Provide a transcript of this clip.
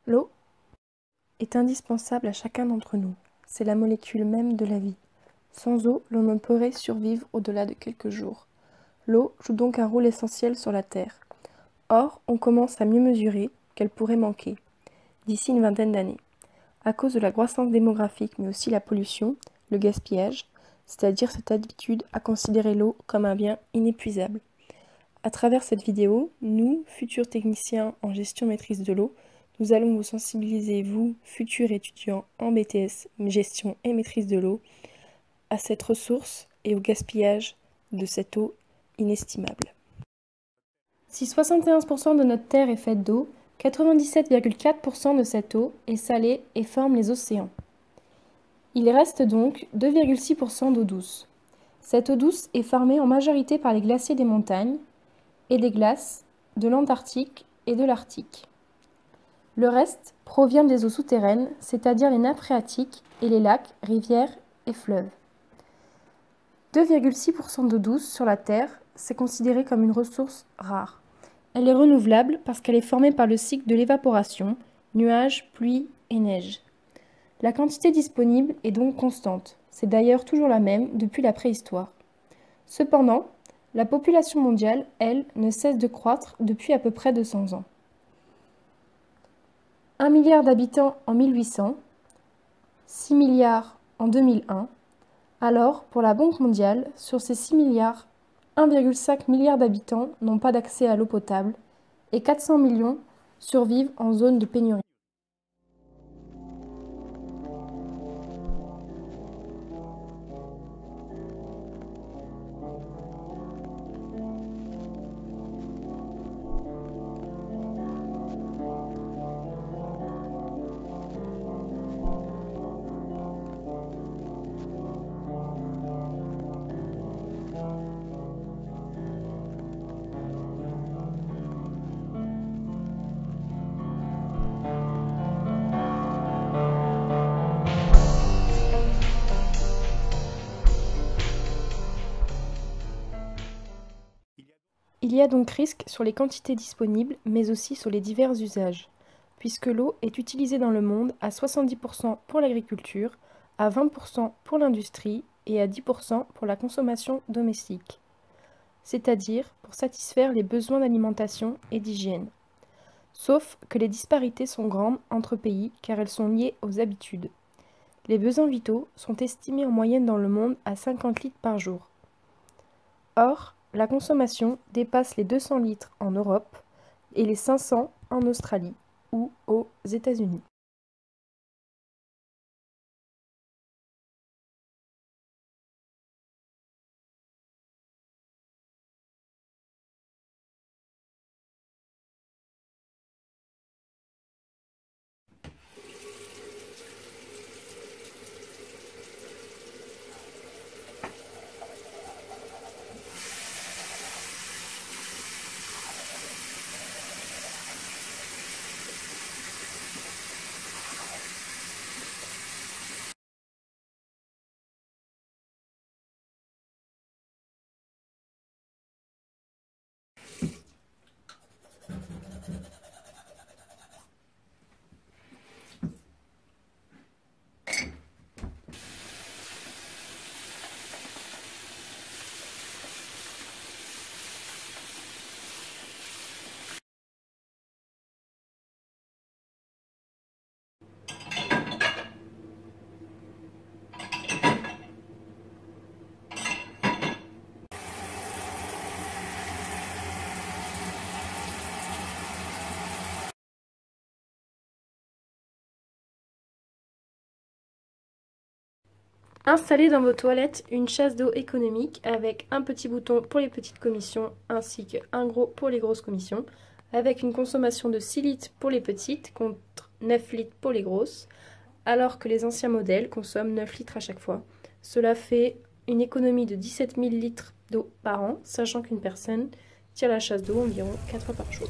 L'eau est indispensable à chacun d'entre nous. C'est la molécule même de la vie. Sans eau, l'on ne pourrait survivre au-delà de quelques jours. L'eau joue donc un rôle essentiel sur la Terre. Or, on commence à mieux mesurer qu'elle pourrait manquer d'ici une vingtaine d'années, à cause de la croissance démographique, mais aussi la pollution, le gaspillage, c'est-à-dire cette habitude à considérer l'eau comme un bien inépuisable. À travers cette vidéo, nous, futurs techniciens en gestion maîtrise de l'eau, nous allons vous sensibiliser, vous, futurs étudiants en BTS, gestion et maîtrise de l'eau, à cette ressource et au gaspillage de cette eau inestimable. Si 71% de notre Terre est faite d'eau, 97,4% de cette eau est salée et forme les océans. Il reste donc 2,6% d'eau douce. Cette eau douce est formée en majorité par les glaciers des montagnes et des glaces de l'Antarctique et de l'Arctique. Le reste provient des eaux souterraines, c'est-à-dire les nappes phréatiques et les lacs, rivières et fleuves. 2,6% d'eau douce sur la Terre, c'est considéré comme une ressource rare. Elle est renouvelable parce qu'elle est formée par le cycle de l'évaporation, nuages, pluie et neige. La quantité disponible est donc constante. C'est d'ailleurs toujours la même depuis la préhistoire. Cependant, la population mondiale, elle, ne cesse de croître depuis à peu près 200 ans. 1 milliard d'habitants en 1800, 6 milliards en 2001. Alors, pour la Banque mondiale, sur ces 6 milliards, 1,5 milliard d'habitants n'ont pas d'accès à l'eau potable et 400 millions survivent en zone de pénurie. Il y a donc risque sur les quantités disponibles, mais aussi sur les divers usages, puisque l'eau est utilisée dans le monde à 70% pour l'agriculture, à 20% pour l'industrie et à 10% pour la consommation domestique, c'est-à-dire pour satisfaire les besoins d'alimentation et d'hygiène. Sauf que les disparités sont grandes entre pays car elles sont liées aux habitudes. Les besoins vitaux sont estimés en moyenne dans le monde à 50 litres par jour. Or, la consommation dépasse les 200 litres en Europe et les 500 en Australie ou aux États-Unis. Installez dans vos toilettes une chasse d'eau économique avec un petit bouton pour les petites commissions ainsi qu'un gros pour les grosses commissions, avec une consommation de 6 litres pour les petites contre 9 litres pour les grosses, alors que les anciens modèles consomment 9 litres à chaque fois. Cela fait une économie de 17 000 litres d'eau par an, sachant qu'une personne tire la chasse d'eau environ 4 fois par jour.